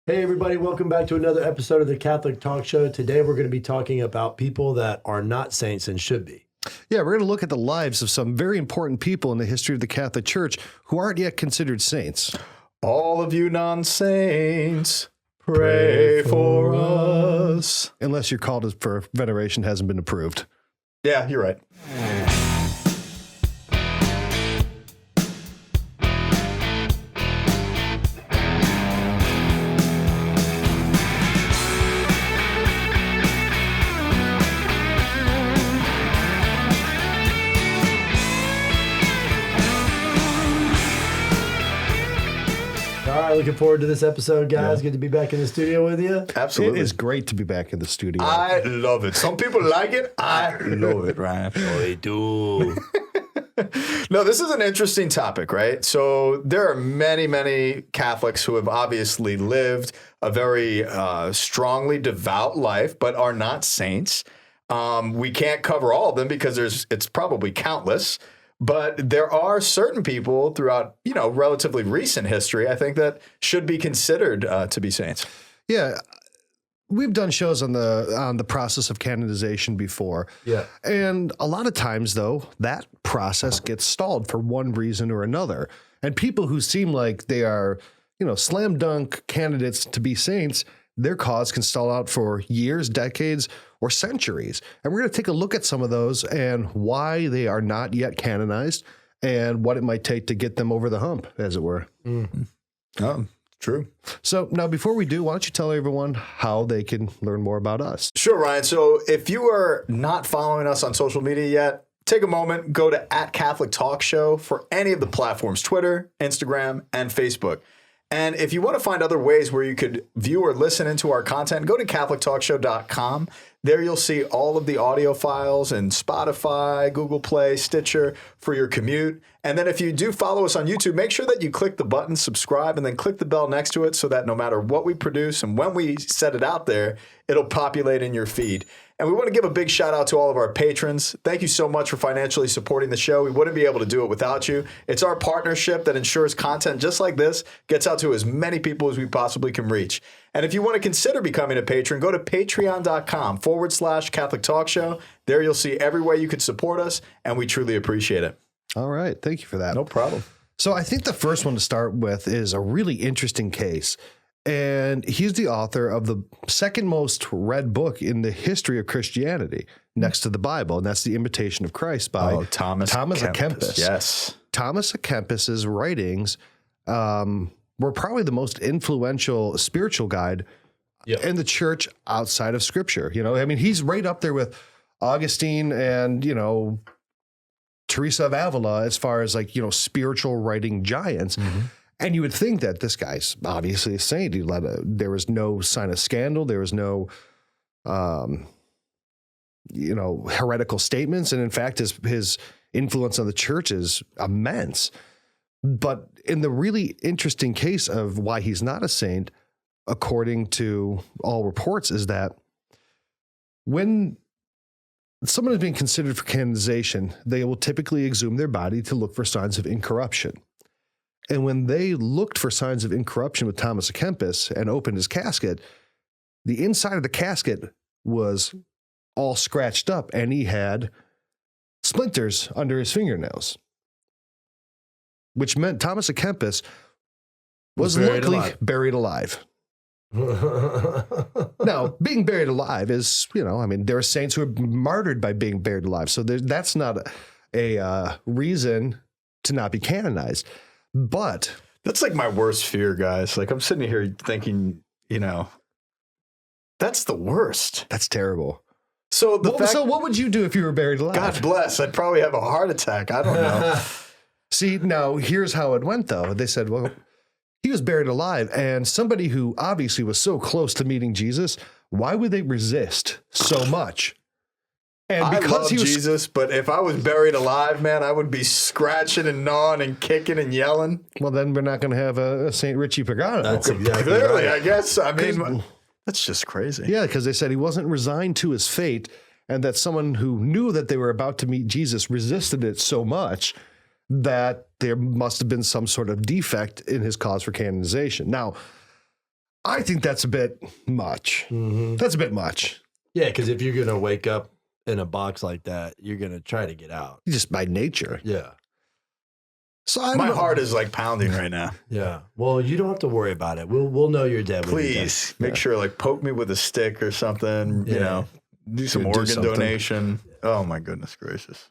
Hey everybody, welcome back to another episode of the Catholic Talk Show. Today we're going to be talking about people that are not saints and should be. Yeah, we're going to look at the lives of some very important people in the history of the Catholic Church who aren't yet considered saints. All of you non-saints, pray for us. Unless your call for veneration hasn't been approved. Yeah, you're right. Looking forward to this episode, guys. Good to be back in the studio with you. Absolutely. It is great to be back in the studio. I love it. Some people like it. I love it, Ryan. Oh, they do. No, this is an interesting topic, right? So there are many, many Catholics who have obviously lived a very strongly devout life, but are not saints. We can't cover all of them because it's probably countless. But there are certain people throughout, relatively recent history, I think, that should be considered to be saints. Yeah, we've done shows on the process of canonization before. Yeah. And a lot of times, though, that process gets stalled for one reason or another. And people who seem like they are, slam dunk candidates to be saints, their cause can stall out for years, decades, or centuries. And we're going to take a look at some of those and why they are not yet canonized and what it might take to get them over the hump, as it were. Mm-hmm. Oh, true. So now, before we do, why don't you tell everyone how they can learn more about us? Sure, Ryan. So if you are not following us on social media yet, take a moment, go to @Catholic Talk Show for any of the platforms, Twitter, Instagram, and Facebook. And if you want to find other ways where you could view or listen into our content, go to CatholicTalkShow.com. There you'll see all of the audio files in Spotify, Google Play, Stitcher for your commute. And then if you do follow us on YouTube, make sure that you click the button, subscribe, and then click the bell next to it so that no matter what we produce and when we set it out there, it'll populate in your feed. And we want to give a big shout out to all of our patrons. Thank you so much for financially supporting the show. We wouldn't be able to do it without you. It's our partnership that ensures content just like this gets out to as many people as we possibly can reach. And if you want to consider becoming a patron, go to patreon.com/Catholic Talk Show. There you'll see every way you could support us, and we truly appreciate it. All right. Thank you for that. No problem. So I think the first one to start with is a really interesting case. And he's the author of the second most read book in the history of Christianity, next to the Bible, and that's The Imitation of Christ by Thomas à Kempis. Yes. Thomas à Kempis's writings were probably the most influential spiritual guide in the church outside of Scripture. He's right up there with Augustine and, Teresa of Avila as far as spiritual writing giants. Mm-hmm. And you would think that this guy's obviously a saint. There was no sign of scandal. There was no, heretical statements. And in fact, his influence on the church is immense. But in the really interesting case of why he's not a saint, according to all reports, is that when someone is being considered for canonization, they will typically exhume their body to look for signs of incorruption. And when they looked for signs of incorruption with Thomas à Kempis and opened his casket, the inside of the casket was all scratched up and he had splinters under his fingernails, which meant Thomas à Kempis was likely buried alive. Now, being buried alive is, there are saints who are martyred by being buried alive. So that's not a reason to not be canonized. But that's like my worst fear, guys. I'm sitting here thinking, that's the worst. That's terrible. So what would you do if you were buried alive? God bless. I'd probably have a heart attack. I don't know. See, now here's how it went, though. They said, well, he was buried alive, and somebody who obviously was so close to meeting Jesus, why would they resist so much? And because I love Jesus, but if I was buried alive, man, I would be scratching and gnawing and kicking and yelling. Well, then we're not going to have a St. Richie Pagano. That's exactly clearly, right. I guess. I mean, that's just crazy. Yeah, because they said he wasn't resigned to his fate, and that someone who knew that they were about to meet Jesus resisted it so much that there must have been some sort of defect in his cause for canonization. Now, I think that's a bit much. That's a bit much. Yeah, because if you're going to wake up in a box like that, you're going to try to get out. Just by nature. Yeah. So I don't My know. heart is like pounding right now. Yeah. Well, you don't have to worry about it. We'll know you're dead. when you're dead. Please make sure, like, poke me with a stick or something. You Yeah. know, do some Do organ something. donation. Oh my goodness gracious!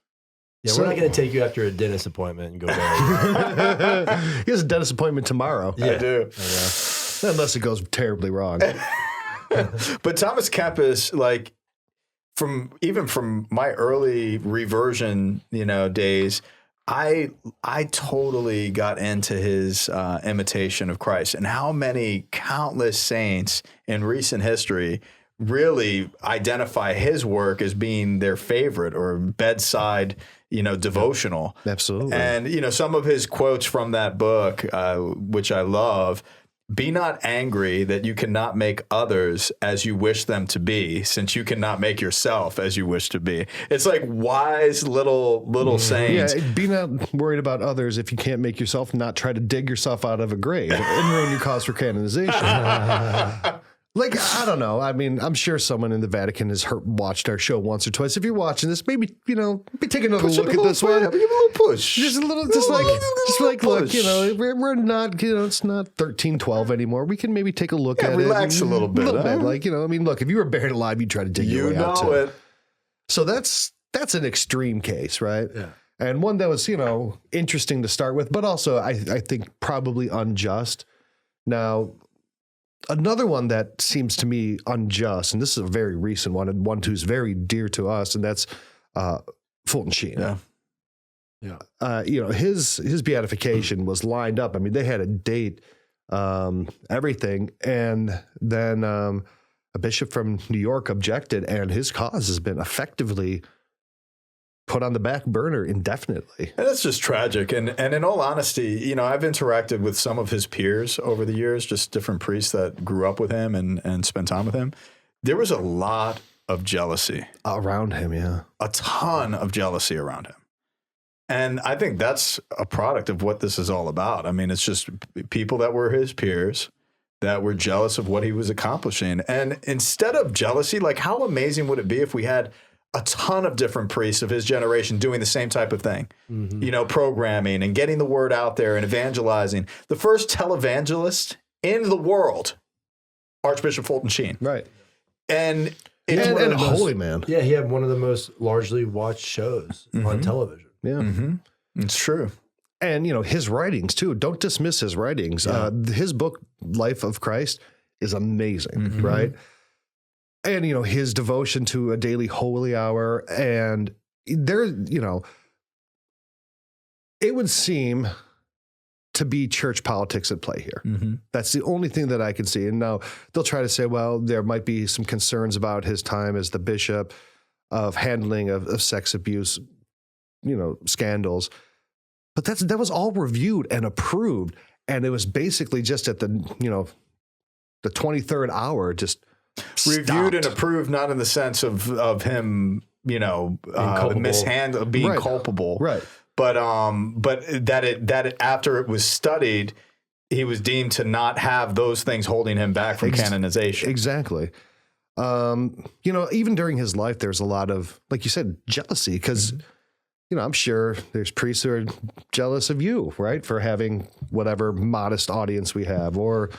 Yeah, So- we're not going to take you after a dentist appointment and go bury you. He has a dentist appointment tomorrow. Yeah. I do. Unless it goes terribly wrong. But Thomas Kempis, like, from my early reversion, days, I totally got into his imitation of Christ, and how many countless saints in recent history really identify his work as being their favorite or bedside, devotional. Absolutely. And, some of his quotes from that book, which I love: "Be not angry that you cannot make others as you wish them to be, since you cannot make yourself as you wish to be." It's like wise little sayings. Yeah, be not worried about others if you can't make yourself, not try to dig yourself out of a grave and ruin your cause for canonization. Like, I don't know. I mean, I'm sure someone in the Vatican has watched our show once or twice. If you're watching this, maybe take another look at this one. Give a little push. Just a little, just like, look, we're not, it's not 1312 anymore. We can maybe take a look at it. Relax a little bit, huh? Like, I mean, look, if you were buried alive, you'd try to dig your way out too. it. So that's an extreme case, right? Yeah. And one that was, interesting to start with, but also I think probably unjust. Now, another one that seems to me unjust, and this is a very recent one, and one who's very dear to us, and that's Fulton Sheen. Yeah. Yeah. His beatification was lined up. I mean, they had a date, everything, and then a bishop from New York objected, and his cause has been effectively put on the back burner indefinitely. And that's just tragic. And in all honesty, I've interacted with some of his peers over the years, just different priests that grew up with him and spent time with him. There was a lot of jealousy Around him, yeah. a ton of jealousy around him. And I think that's a product of what this is all about. I mean, it's just people that were his peers that were jealous of what he was accomplishing. And instead of jealousy, like, how amazing would it be if we had a ton of different priests of his generation doing the same type of thing, programming and getting the word out there and evangelizing. The first televangelist in the world, Archbishop Fulton Sheen. Right. And it's And one of a the most- holy man. Yeah, he had one of the most largely watched shows on television. Yeah. It's true. And, his writings too. Don't dismiss his writings. His book, Life of Christ, is amazing, right? And, his devotion to a daily holy hour. And there, it would seem to be church politics at play here. That's the only thing that I can see. And now they'll try to say, well, there might be some concerns about his time as the bishop of handling of sex abuse, scandals. But that was all reviewed and approved. And it was basically just at the 23rd hour, just Reviewed stopped. and approved, not in the sense of him, culpable. mishandling, being Right. culpable. Right. But that after it was studied, he was deemed to not have those things holding him back from canonization. Exactly. Even during his life, there's a lot of, like you said, jealousy because, I'm sure there's priests who are jealous of you, right? For having whatever modest audience we have, or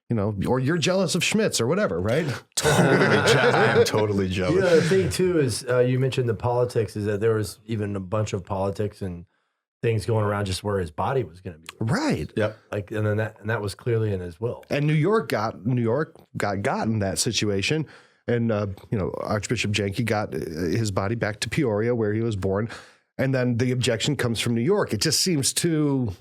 you're jealous of Schmitz or whatever, right? I am totally jealous. The thing too is you mentioned the politics is that there was even a bunch of politics and things going around just where his body was going to be. Right. Yep. Like, and then that was clearly in his will. And New York got in that situation. And, Archbishop Janke got his body back to Peoria where he was born. And then the objection comes from New York. It just seems too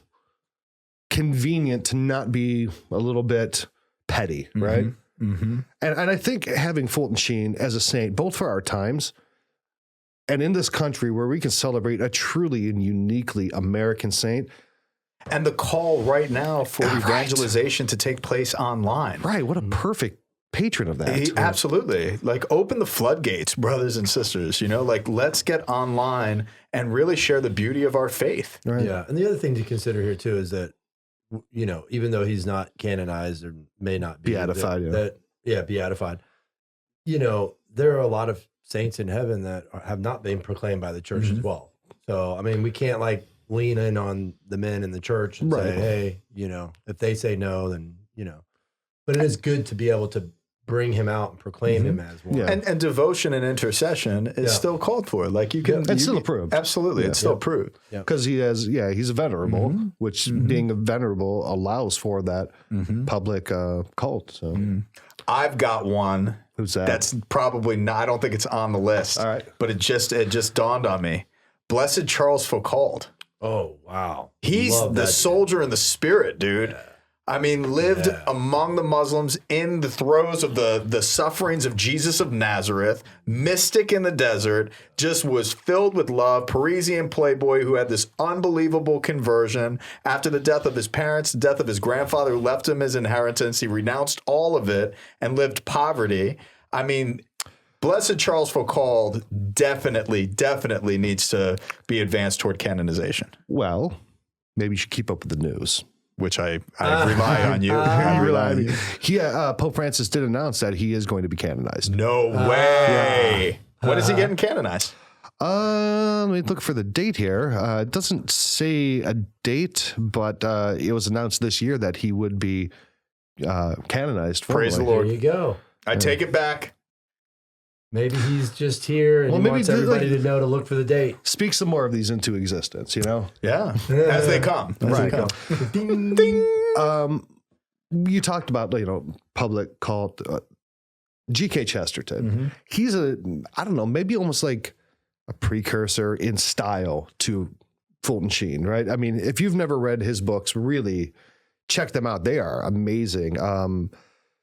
convenient to not be a little bit petty, right? And I think having Fulton Sheen as a saint, both for our times and in this country where we can celebrate a truly and uniquely American saint. And the call right now for evangelization to take place online. Right. What a perfect patron of that. Absolutely. Like, open the floodgates, brothers and sisters, let's get online and really share the beauty of our faith. Right. Yeah. And the other thing to consider here too is that you know, even though he's not canonized or may not be Beatified, beatified, you know, there are a lot of saints in heaven that have not been proclaimed by the church as well. So, I mean, we can't like lean in on the men in the church and say, hey, you know, if they say no, then, you know, but it is good to be able to bring him out and proclaim him as one. Yeah. And devotion and intercession is still called for. Like you can, it's still approved. Absolutely, it's still approved. Because he's a venerable, which being a venerable allows for that public cult. So I've got one. Who's that? That's probably not. I don't think it's on the list. All right, but it just dawned on me. Blessed Charles Foucault. Oh wow, He's the soldier in the spirit, dude. I mean, lived among the Muslims in the throes of the sufferings of Jesus of Nazareth, mystic in the desert, just was filled with love, Parisian playboy who had this unbelievable conversion. After the death of his parents, the death of his grandfather who left him his inheritance, he renounced all of it and lived poverty. I mean, Blessed Charles Foucault definitely needs to be advanced toward canonization. well, maybe you should keep up with the news. Which I rely on you. I rely on you. Pope Francis did announce that he is going to be canonized. No way. When is he getting canonized? Let me look for the date here. It doesn't say a date, but it was announced this year that he would be canonized. Praise the formally. Lord. there you go. I take it back. Maybe he's just here and Well, he maybe wants do, everybody like- to know to look for the date. Speak some more of these into existence, you know? Yeah. As they come. As Right. they come. Ding, ding. You talked about, public cult. G.K. Chesterton. He's I don't know, maybe almost like a precursor in style to Fulton Sheen, right? I mean, if you've never read his books, really check them out. They are amazing.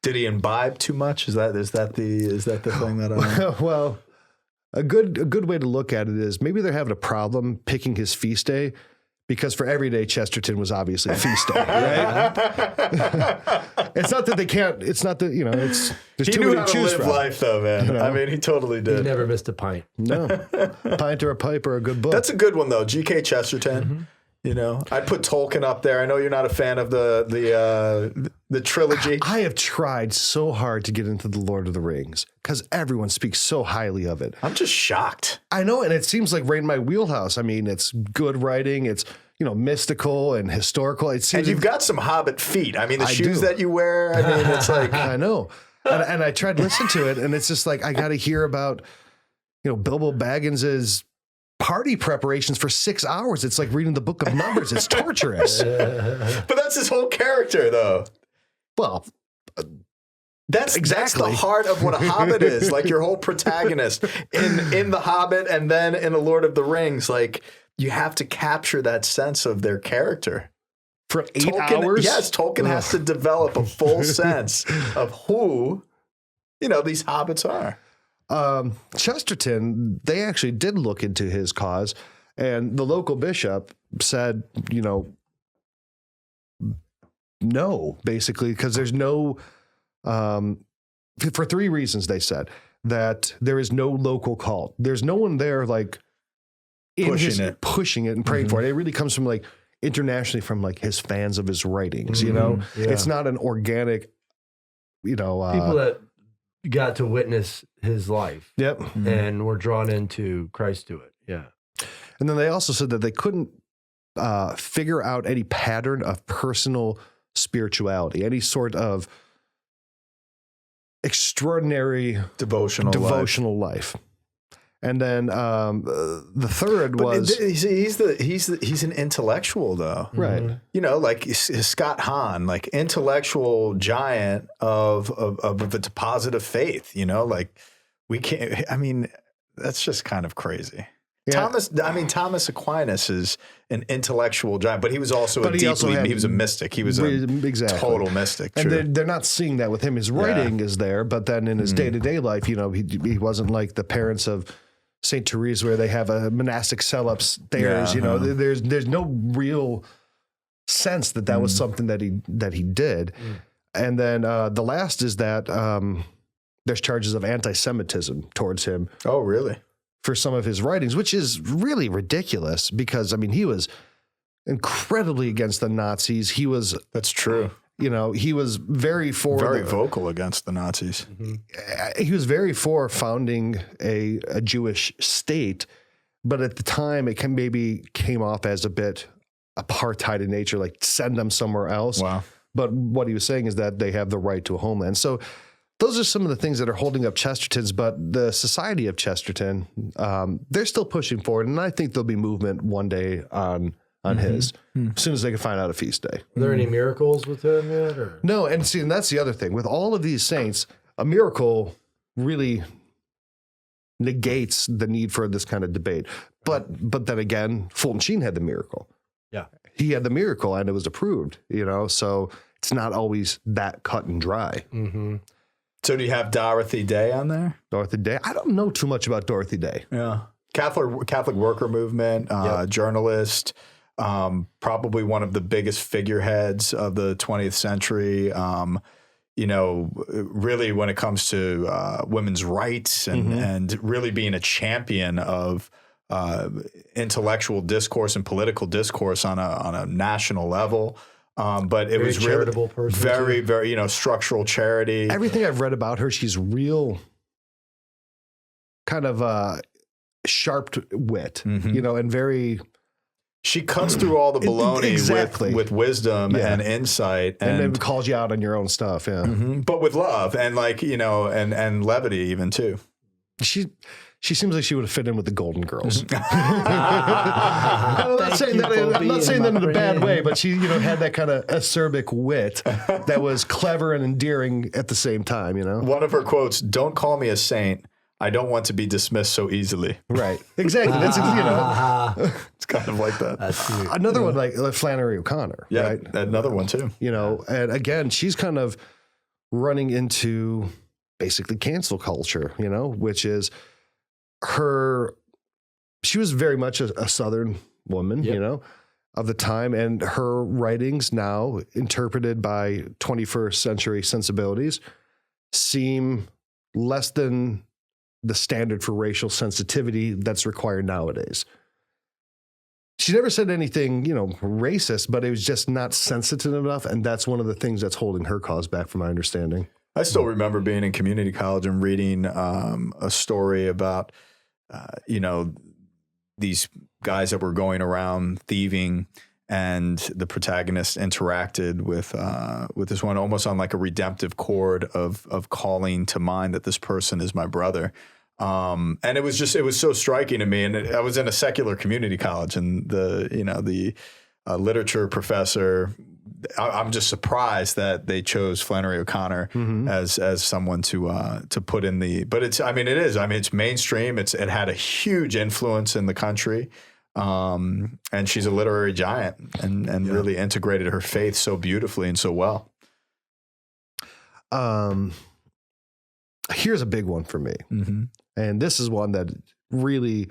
Did he imbibe too much? Is that the thing that I Well, a good way to look at it is maybe they're having a problem picking his feast day because for every day Chesterton was obviously a feast day, right? It's not that they can't. It's not that there's he too knew many how to to choose live from. life though, man. I mean, he totally He did. never missed a pint. No, a pint or a pipe or a good book. That's a good one though. G.K. Chesterton. You know, I'd put Tolkien up there. I know you're not a fan of the trilogy. I have tried so hard to get into the Lord of the Rings because everyone speaks so highly of it. I'm just shocked. I know, and it seems like right in my wheelhouse. I mean, it's good writing. It's mystical and historical. It seems And you've got some Hobbit feet. I mean, the I shoes do. that you wear. I mean, it's like I know, and I tried to listen to it, and it's just like I got to hear about Bilbo Baggins's party preparations for 6 hours. It's like reading the book of Numbers. It's torturous. but that's his whole character, though. Well, That's Exactly. the heart of what a Hobbit is. Like your whole protagonist in the Hobbit and then in the Lord of the Rings. Like you have to capture that sense of their character. for 8 Tolkien, hours. yes, Tolkien has to develop a full sense of who these hobbits are. Chesterton, they actually did look into his cause, and the local bishop said, no, basically, because there's no, for 3 reasons, they said that there is no local cult. There's no one there like pushing it and praying for it. It really comes from like internationally from like his fans of his writings, It's not an organic, People that got to witness his life Yep. and were drawn into Christ to it. Yeah. And then they also said that they couldn't figure out any pattern of personal spirituality, any sort of extraordinary devotional life. And then the third was he's an intellectual though, right. Like Scott Hahn, like intellectual giant of a deposit of faith. Like we can't. I mean, that's just kind of crazy. Yeah. Thomas Aquinas is an intellectual giant, but he was also he was a mystic. He was a total mystic. And they're not seeing that with him. His writing is there, but then in his day-to-day life, he wasn't like the parents of St. Therese where they have a monastic cell upstairs. There's no real sense that was something that he did. And then the last is that there's charges of anti-Semitism towards him. Oh, really? For some of his writings, which is really ridiculous because, I mean, he was incredibly against the Nazis. He was, That's true. He was very vocal against the Nazis. He was very for founding a Jewish state, but at the time it maybe came off as a bit apartheid in nature, like send them somewhere else. Wow. But what he was saying is that they have the right to a homeland. So those are some of the things that are holding up Chesterton's, but the Society of Chesterton, they're still pushing forward. And I think there'll be movement one day on his, as soon as they can find out a feast day. Are there any miracles with him yet? Or? No, and that's the other thing. With all of these saints, a miracle really negates the need for this kind of debate. But then again, Fulton Sheen had the miracle. Yeah. He had the miracle and it was approved, so it's not always that cut and dry. Mm-hmm. So do you have Dorothy Day on there? Dorothy Day? I don't know too much about Dorothy Day. Yeah. Catholic worker movement, journalist, probably one of the biggest figureheads of the 20th century. Really when it comes to women's rights and really being a champion of intellectual discourse and political discourse on a national level. But it was charitable really person very, very, structural charity. Everything I've read about her, she's real kind of sharp wit, and very... She cuts through all the baloney with wisdom and insight. And maybe calls you out on your own stuff, But with love and and levity even too. She seems like she would have fit in with the Golden Girls. I'm not saying that in a bad way, but she, had that kind of acerbic wit that was clever and endearing at the same time, One of her quotes, "Don't call me a saint. I don't want to be dismissed so easily." Right. Exactly. That's, it's kind of like that. That's cute. Another one like Flannery O'Connor. Yeah, right? Another one too. And again, she's kind of running into basically cancel culture, which is she was very much a Southern woman, of the time. And her writings now interpreted by 21st century sensibilities seem less than the standard for racial sensitivity that's required nowadays. She never said anything, racist, but it was just not sensitive enough. And that's one of the things that's holding her cause back, from my understanding. I still remember being in community college and reading a story about, these guys that were going around thieving, and the protagonist interacted with this one almost on like a redemptive chord of calling to mind that this person is my brother. And it was so striking to me. And I was in a secular community college, and the literature professor, I'm just surprised that they chose Flannery O'Connor as someone to put in but it's mainstream. It had a huge influence in the country. And she's a literary giant and really integrated her faith so beautifully and so well. Here's a big one for me. And this is one that really,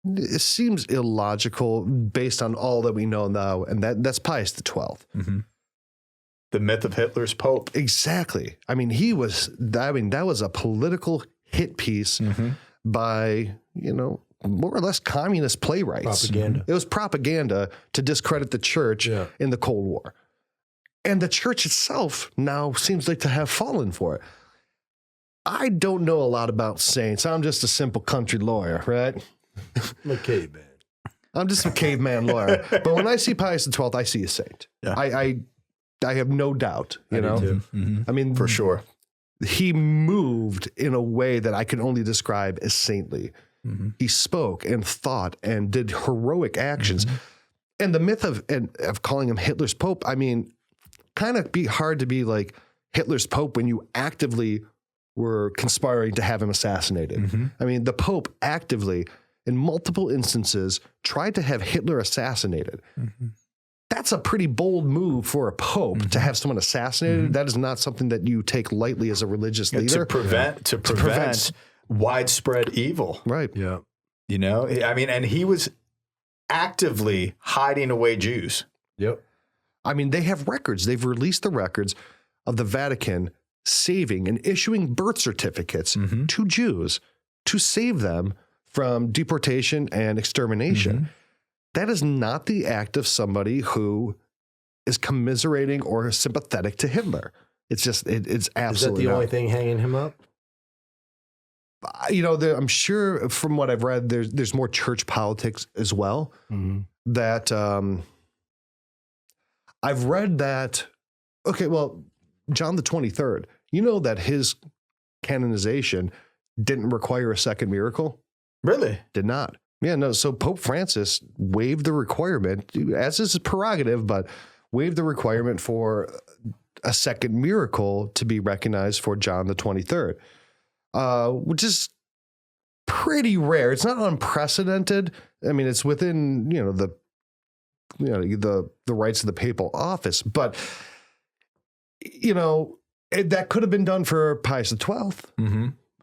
it seems illogical based on all that we know now. And that's Pius XII. The myth of Hitler's Pope. Exactly. That was a political hit piece by, more or less communist playwrights. Propaganda. It was propaganda to discredit the church in the Cold War. And the church itself now seems like to have fallen for it. I don't know a lot about saints. I'm just a simple country lawyer, right? I'm a caveman. I'm just a caveman lawyer. But when I see Pius XII, I see a saint. Yeah. I have no doubt, I do too. I mean, for sure. He moved in a way that I can only describe as saintly. He spoke and thought and did heroic actions. And the myth of calling him Hitler's Pope, kind of be hard to be like Hitler's Pope when you actively were conspiring to have him assassinated. The Pope actively, in multiple instances, tried to have Hitler assassinated. That's a pretty bold move for a Pope to have someone assassinated. That is not something that you take lightly as a religious leader. To prevent widespread evil. Right. Yeah. And he was actively hiding away Jews. Yep. They have records. They've released the records of the Vatican saving and issuing birth certificates to Jews to save them from deportation and extermination. that is not the act of somebody who is commiserating or sympathetic to Hitler. It's just, it's absolutely Is that the only thing hanging him up? You know, I'm sure from what I've read, there's more church politics as well. That I've read that, okay, well, John the 23rd, you know that his canonization didn't require a second miracle? Really? Did not. Yeah, no. So Pope Francis waived the requirement, as is his prerogative, but waived the requirement for a second miracle to be recognized for John the 23rd, which is pretty rare. It's not unprecedented. I mean, it's within, the rights of the papal office, but that could have been done for Pius XII.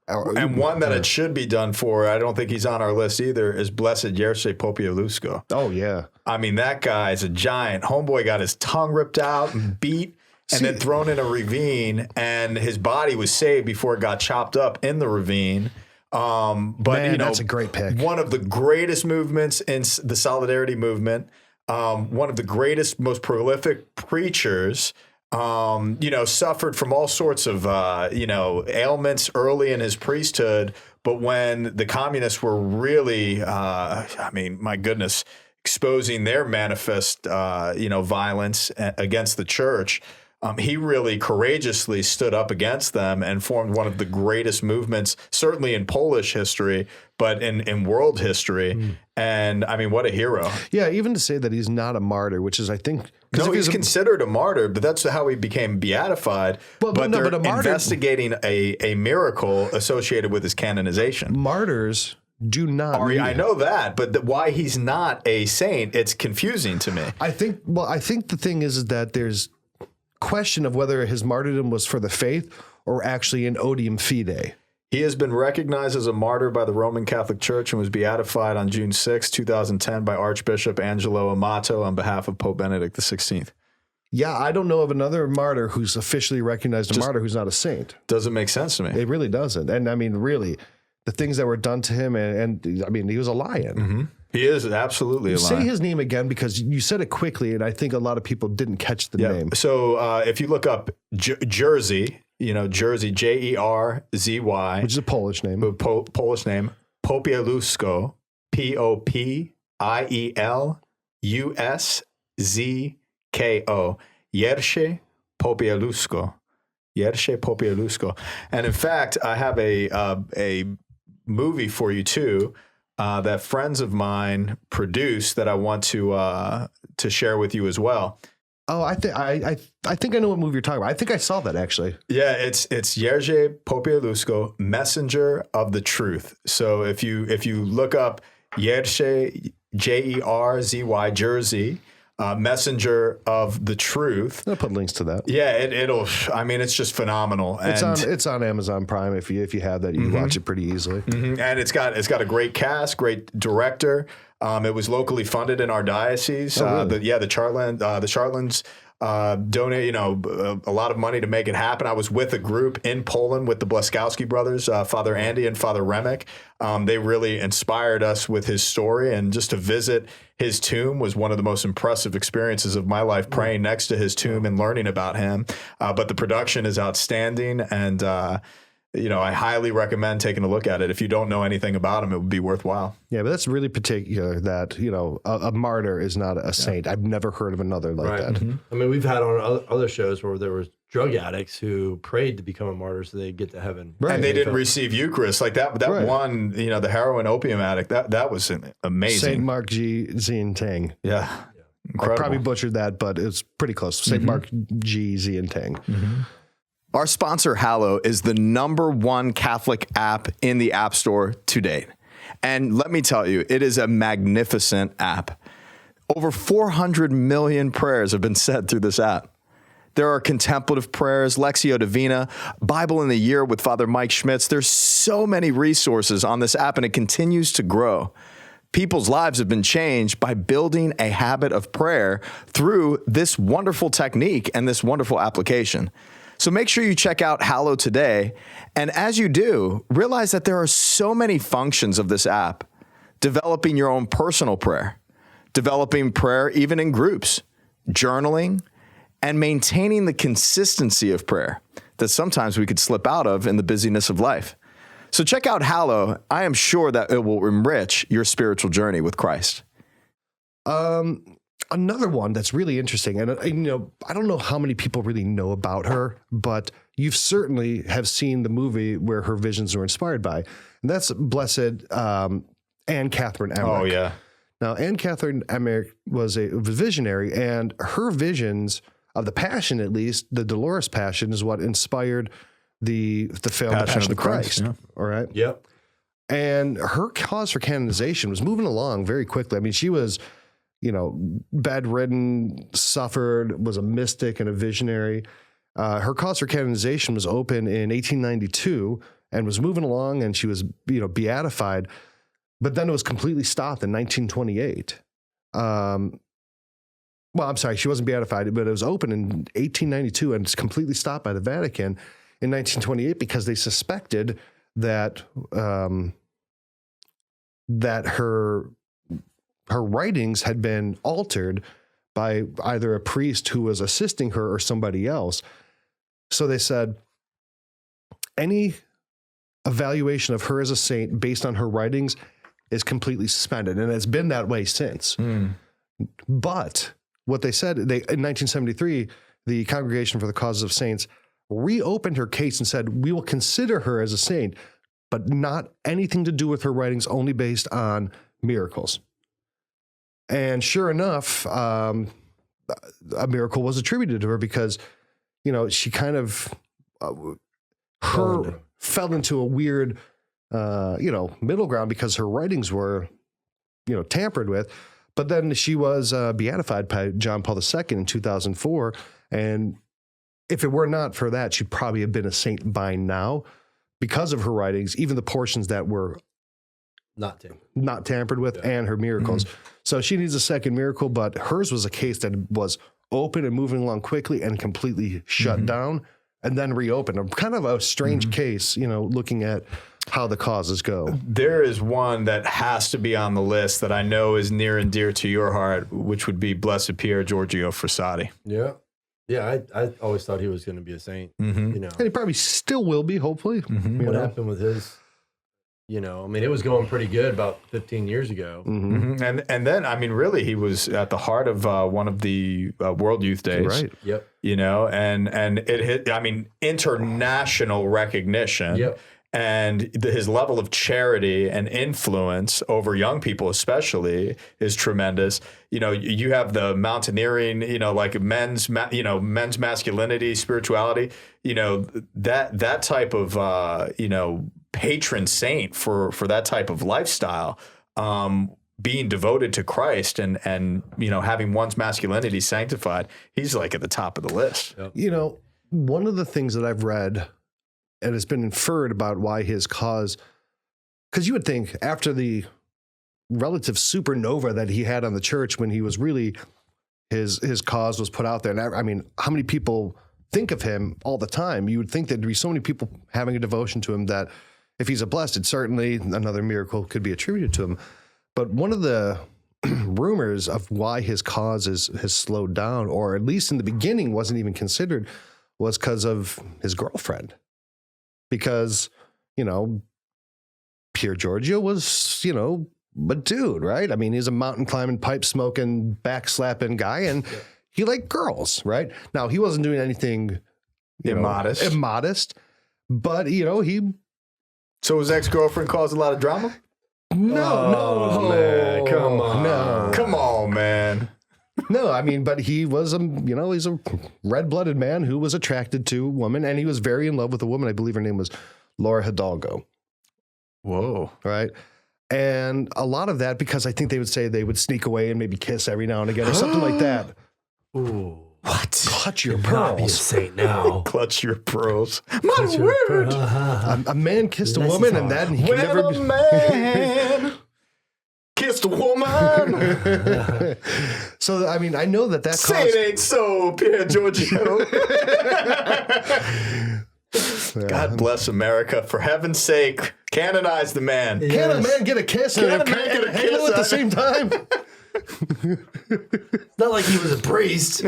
And one that it should be done for, I don't think he's on our list either, is Blessed Jerzy Popielusco. Oh, yeah. I mean, that guy is a giant. Homeboy got his tongue ripped out and beat and then thrown in a ravine, and his body was saved before it got chopped up in the ravine. But that's a great pick. One of the greatest movements in the Solidarity movement, one of the greatest, most prolific preachers, suffered from all sorts of, ailments early in his priesthood. But when the communists were really, my goodness, exposing their manifest, violence against the church, he really courageously stood up against them and formed one of the greatest movements, certainly in Polish history, but in world history. And I mean, what a hero. Yeah, even to say that he's not a martyr, which is, I think... No, he's considered a martyr, but that's how he became beatified. But they're investigating a miracle associated with his canonization. Martyrs do not... I know that, but why he's not a saint, it's confusing to me. I think the thing is that there's question of whether his martyrdom was for the faith or actually an odium fide. He has been recognized as a martyr by the Roman Catholic Church and was beatified on June 6, 2010 by Archbishop Angelo Amato on behalf of Pope Benedict XVI. Yeah, I don't know of another martyr who's officially recognized a martyr who's not a saint. Doesn't make sense to me. It really doesn't. And I mean, really, the things that were done to him, and I mean, he was a lion. He is absolutely a lion. Say his name again, because you said it quickly, and I think a lot of people didn't catch the name. So if you look up Jerzy, Jerzy, Jerzy, which is a Polish name. Polish name, Popielusco, Popielusco, Jerzy Popielusco. And in fact, I have a movie for you too, that friends of mine produced that I want to share with you as well. Oh, I think I know what movie you're talking about. I think I saw that actually. Yeah, it's Jerzy Popielusco, Messenger of the Truth. So if you look up Jerzy, Jerzy, Jersey, Messenger of the Truth. I'll put links to that. Yeah, it'll. I mean, it's just phenomenal. It's on Amazon Prime. If you have that, you can watch it pretty easily. And it's got a great cast, great director. It was locally funded in our diocese. Really? The Chartlands donate, a lot of money to make it happen. I was with a group in Poland with the Bleskowski brothers, Father Andy and Father Remek. They really inspired us with his story, and just to visit his tomb was one of the most impressive experiences of my life, praying next to his tomb and learning about him. But the production is outstanding, and I highly recommend taking a look at it. If you don't know anything about him, it would be worthwhile. Yeah, but that's really particular that, a martyr is not a saint. I've never heard of another like that. I mean, we've had on other shows where there was drug addicts who prayed to become a martyr so they'd get to heaven. Right. And they didn't receive Eucharist. Like that one, the heroin opium addict, that was amazing. Saint Mark G. Zien Tang. Yeah. Incredible. I probably butchered that, but it's pretty close. Saint Mark G. Zien Tang. Our sponsor, Hallow, is the #1 Catholic app in the App Store to date. And let me tell you, it is a magnificent app. Over 400 million prayers have been said through this app. There are contemplative prayers, Lectio Divina, Bible in the Year with Father Mike Schmitz. There's so many resources on this app, and it continues to grow. People's lives have been changed by building a habit of prayer through this wonderful technique and this wonderful application. So make sure you check out Hallow today. And as you do, realize that there are so many functions of this app. Developing your own personal prayer, developing prayer even in groups, journaling, and maintaining the consistency of prayer that sometimes we could slip out of in the busyness of life. So check out Hallow. I am sure that it will enrich your spiritual journey with Christ. Another one that's really interesting, and I don't know how many people really know about her, but you've certainly have seen the movie where her visions were inspired by, and that's Blessed Anne Catherine Emmerich. Oh, yeah. Now, Anne Catherine Emmerich was a visionary, and her visions of the Passion, at least, the Dolores Passion, is what inspired the film The Passion of the Christ. Yeah. All right? Yep. And her cause for canonization was moving along very quickly. I mean, she was, bedridden, suffered, was a mystic and a visionary. Her cause for canonization was open in 1892 and was moving along, and she was, beatified. But then it was completely stopped in 1928. Well, I'm sorry, she wasn't beatified, but it was open in 1892 and it's completely stopped by the Vatican in 1928 because they suspected that that her writings had been altered by either a priest who was assisting her or somebody else. So they said, any evaluation of her as a saint based on her writings is completely suspended, and it's been that way since. But what they said, in 1973, the Congregation for the Causes of Saints reopened her case and said, we will consider her as a saint, but not anything to do with her writings, only based on miracles. And sure enough, a miracle was attributed to her because, she kind of fell into a weird, middle ground because her writings were, tampered with. But then she was beatified by John Paul II in 2004. And if it were not for that, she'd probably have been a saint by now because of her writings, even the portions that were not tampered with and her miracles. So she needs a second miracle, but hers was a case that was open and moving along quickly and completely shut down and then reopened. Kind of a strange case, looking at how the causes go. There is one that has to be on the list that I know is near and dear to your heart, which would be Blessed Pier Giorgio Frassati. Yeah. Yeah, I always thought he was going to be a saint. And he probably still will be, hopefully. What happened with his, it was going pretty good about 15 years ago. And then, really, he was at the heart of one of the World Youth Days. Right. Yep. And it hit, international recognition. Yep. And his level of charity and influence over young people especially is tremendous. You have the mountaineering, like men's masculinity, spirituality, that type of, patron saint for that type of lifestyle, being devoted to Christ and having one's masculinity sanctified. He's like at the top of the list. Yep. One of the things that I've read and it's been inferred about why his cause, because you would think after the relative supernova that he had on the church when he was really, his cause was put out there. And how many people think of him all the time? You would think there'd be so many people having a devotion to him that if he's a blessed, certainly another miracle could be attributed to him. But one of the rumors of why his cause has slowed down, or at least in the beginning wasn't even considered, was because of his girlfriend. Because, Pier Giorgio was, a dude, right? He's a mountain climbing, pipe smoking, back slapping guy, and he liked girls, right? Now, he wasn't doing anything immodest, but, he... So his ex-girlfriend caused a lot of drama? No, man, come on. No. Come on, man. No, but he was he's a red-blooded man who was attracted to a woman, and he was very in love with a woman. I believe her name was Laura Hidalgo. Whoa. Right? And a lot of that, because I think they would say they would sneak away and maybe kiss every now and again or something like that. Ooh. What? Clutch your Not be a pearls. saint now. Clutch your pearls. Clutch your word. A man kissed a woman, and that he could never be... man kissed a woman. So, I know that Say it ain't so, Pier Giorgio. God bless America. For heaven's sake, canonize the man. Can a man get a kiss? Can a man get a kiss at the same time? It's not like he was a priest.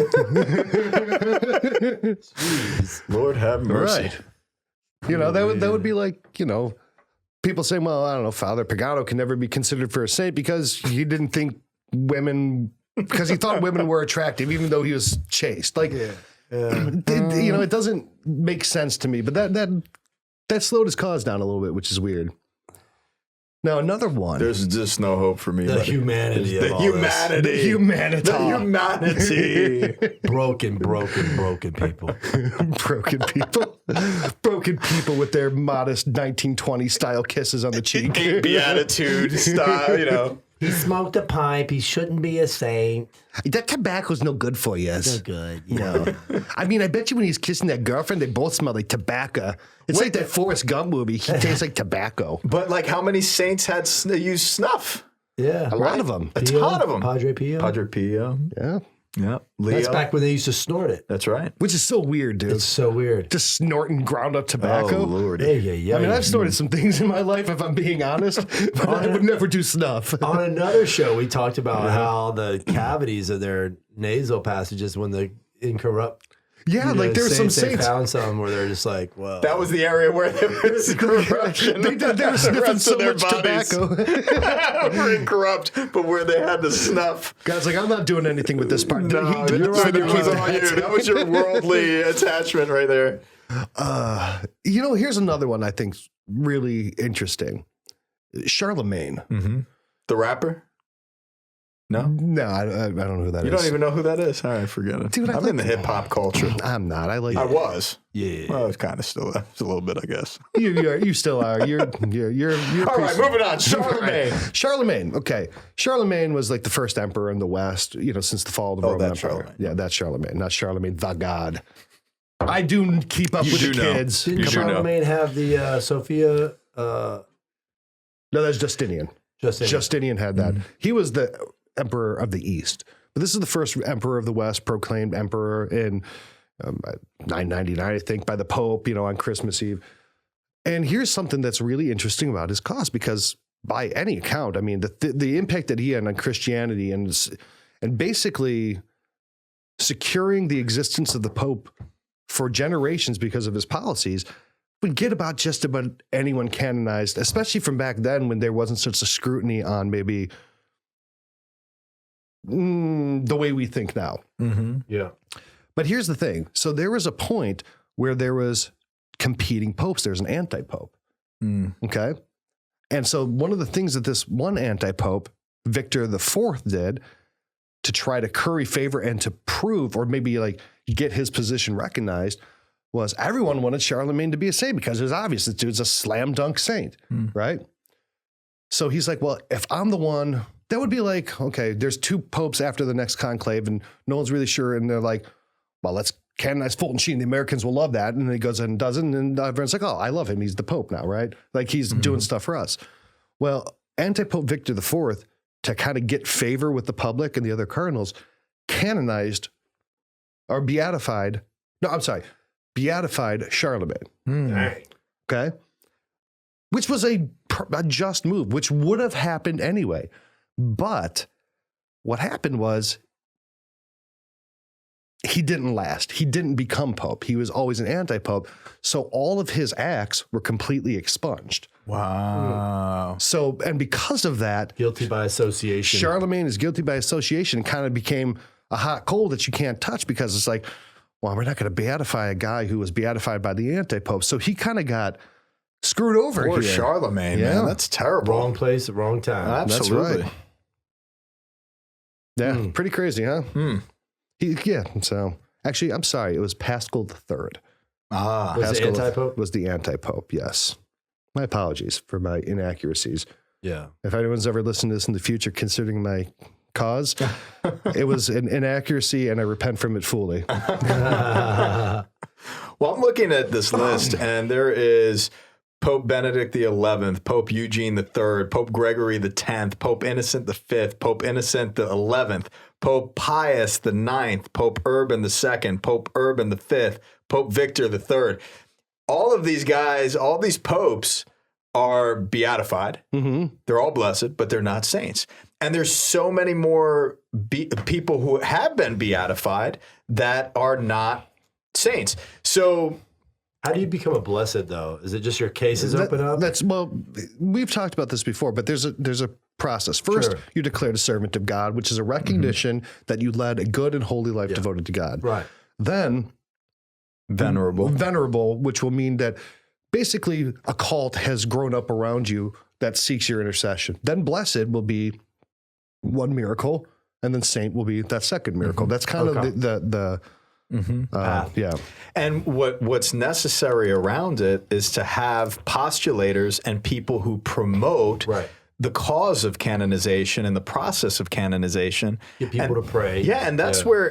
Jeez. Lord have mercy. Right. You know, that would be like, you know, people saying, well, I don't know, Father Pagano can never be considered for a saint because he didn't think women, because he thought women were attractive, even though he was chaste. Like, you know, it doesn't make sense to me, but that slowed his cause down a little bit, which is weird. Now, another one. There's just no hope for me. The humanity of the all humanity. this. The humanity. Broken people. Broken people. Broken people with their modest 1920 style kisses on the cheek. Beatitude style, you know. He smoked a pipe. He shouldn't be a saint. That tobacco's no good for you. So good, You know. I mean, I bet you when he's kissing that girlfriend, they both smell like tobacco. It's like that Forrest Gump movie. He tastes like tobacco. But like, how many saints had used snuff? Yeah. A lot of them. A ton of them. Padre Pio. Padre Pio. Yeah. Yeah. Leo. That's back when they used to snort it. That's right. Which is so weird, dude. It's so weird. Just snorting ground up tobacco. Oh, Lord. Yeah. I mean, I've snorted some things in my life, if I'm being honest, but I would never do snuff. On another show, we talked about how the cavities of their nasal passages, when the incorrupt, Yeah, like there's some they saints. found some where they're just like, whoa. That was the area where there was corruption. They were sniffing so much tobacco. Were incorrupt, but where they had the snuff. Guys, like, I'm not doing anything with this part. No, He did. it was all you. That was your worldly attachment right there. You know, here's another one I think's really interesting. Charlemagne. The rapper? No? No, I don't know who that You is. don't even know who that is? All right, forget it. Dude, I'm in the hip hop culture. I'm not. I like. I was. Yeah. Well, I was kind of still a little bit, I guess. You still are. You're All right, moving on. Charlemagne. Charlemagne. Okay. Charlemagne was like the first emperor in the West, you know, since the fall of the Roman that's Empire. Charlemagne. Yeah, that's Charlemagne, not Charlemagne the God. I do keep up with do the know. kids. Didn't You do know. Charlemagne have the Sophia? No, that's Justinian. Justinian. Justinian had that. He was the emperor of the East. But this is the first emperor of the West, proclaimed emperor in 999, I think, by the Pope, you know, on Christmas Eve. And here's something that's really interesting about his cause, because by any account, I mean, the impact that he had on Christianity and basically securing the existence of the Pope for generations because of his policies would get about just about anyone canonized, especially from back then when there wasn't such a scrutiny on maybe the way we think now. Yeah. But here's the thing. So there was a point where there was competing popes. There's an anti-pope. Okay. And so one of the things that this one anti-pope, Victor IV, did to try to curry favor and to prove, or maybe like get his position recognized, was everyone wanted Charlemagne to be a saint because it was obvious this dude's a slam dunk saint, right? So he's like, well, if I'm the one, that would be like, okay, there's two popes after the next conclave and no one's really sure. And they're like, well, let's canonize Fulton Sheen. The Americans will love that. And then he goes and does it. And everyone's like, oh, I love him. He's the Pope now, right? Like he's doing stuff for us. Well, anti-Pope Victor IV, to kind of get favor with the public and the other cardinals, canonized or beatified Charlemagne. Okay. Which was a just move, which would have happened anyway. But what happened was he didn't last. He didn't become Pope. He was always an anti-Pope. So all of his acts were completely expunged. Wow. So, and because of that, Guilty by association. Charlemagne is guilty by association and kind of became a hot coal that you can't touch, because it's like, well, we're not going to beatify a guy who was beatified by the anti-Pope. So he kind of got screwed over Poor here. Charlemagne, Yeah. man. That's terrible. Wrong place, wrong time. Absolutely. That's right. Yeah, pretty crazy, huh? So actually, I'm sorry. It was Paschal III. Ah. Was the Paschal anti-pope? was the anti-pope, yes. My apologies for my inaccuracies. Yeah. If anyone's ever listened to this in the future, considering my cause, it was an inaccuracy, and I repent from it fully. Well, I'm looking at this list, and there is Pope Benedict XI, Pope Eugene III, Pope Gregory X, Pope Innocent V, Pope Innocent XI, Pope Pius IX, Pope Urban II, Pope Urban V, Pope Victor III. All of these guys, all these popes are beatified. They're all blessed, but they're not saints. And there's so many more people who have been beatified that are not saints. So how do you become a blessed, though? Is it just your cases open up? Well, we've talked about this before, but there's a process. First, you're declared a servant of God, which is a recognition that you led a good and holy life devoted to God. Right. Then venerable, which will mean that basically a cult has grown up around you that seeks your intercession. Then blessed will be one miracle, and then saint will be that second miracle. That's kind of the yeah. And what's necessary around it is to have postulators and people who promote the cause of canonization and the process of canonization. Get people to pray. Yeah, and that's where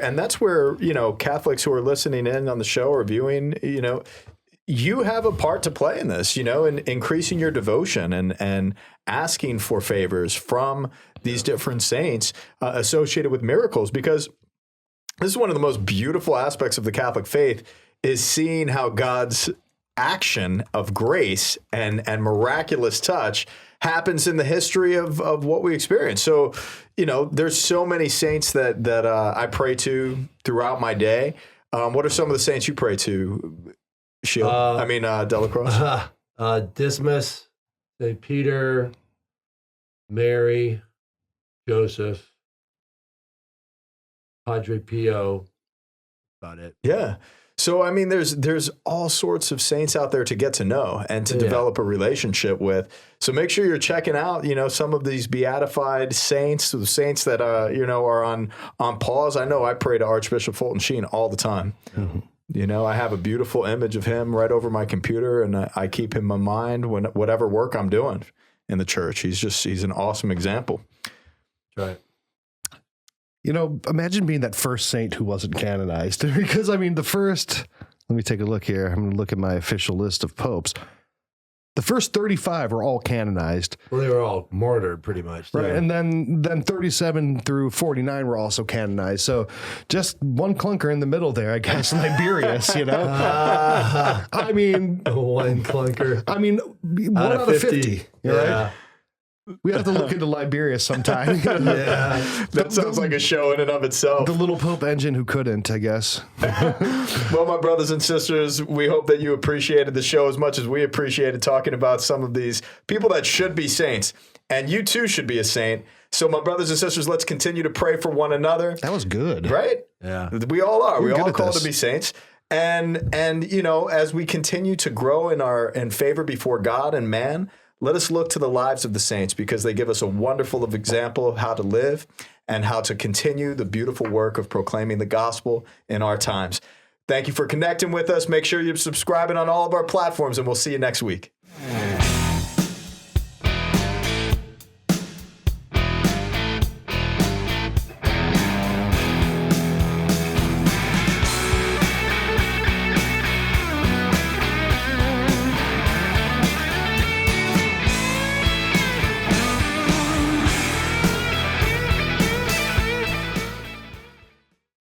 Catholics who are listening in on the show or viewing, you have a part to play in this, in increasing your devotion and asking for favors from these different saints associated with miracles, because this is one of the most beautiful aspects of the Catholic faith, is seeing how God's action of grace and miraculous touch happens in the history of what we experience. So, there's so many saints that I pray to throughout my day. What are some of the saints you pray to, Delacroix? Dismas, St. Peter, Mary, Joseph, Padre Pio, about it. Yeah. So, there's all sorts of saints out there to get to know and to develop a relationship with. So make sure you're checking out, some of these beatified saints, the saints that, are on pause. I know I pray to Archbishop Fulton Sheen all the time. Mm-hmm. I have a beautiful image of him right over my computer, and I keep him in mind whatever work I'm doing in the church. He's an awesome example. Right. Imagine being that first saint who wasn't canonized. Because, let me take a look here. I'm going to look at my official list of popes. The first 35 were all canonized. Well, they were all martyred pretty much. Right. And then 37 through 49 were also canonized. So just one clunker in the middle there, I guess, Liberius, One clunker. 1 out of 50. Right? We have to look into Liberius sometime. That sounds like a show in and of itself. The little Pope engine who couldn't, I guess. Well, my brothers and sisters, we hope that you appreciated the show as much as we appreciated talking about some of these people that should be saints. And you too should be a saint. So my brothers and sisters, let's continue to pray for one another. That was good. Right? Yeah. We all are. We all called to be saints. And as we continue to grow in favor before God and man, let us look to the lives of the saints, because they give us a wonderful example of how to live and how to continue the beautiful work of proclaiming the gospel in our times. Thank you for connecting with us. Make sure you're subscribing on all of our platforms, and we'll see you next week.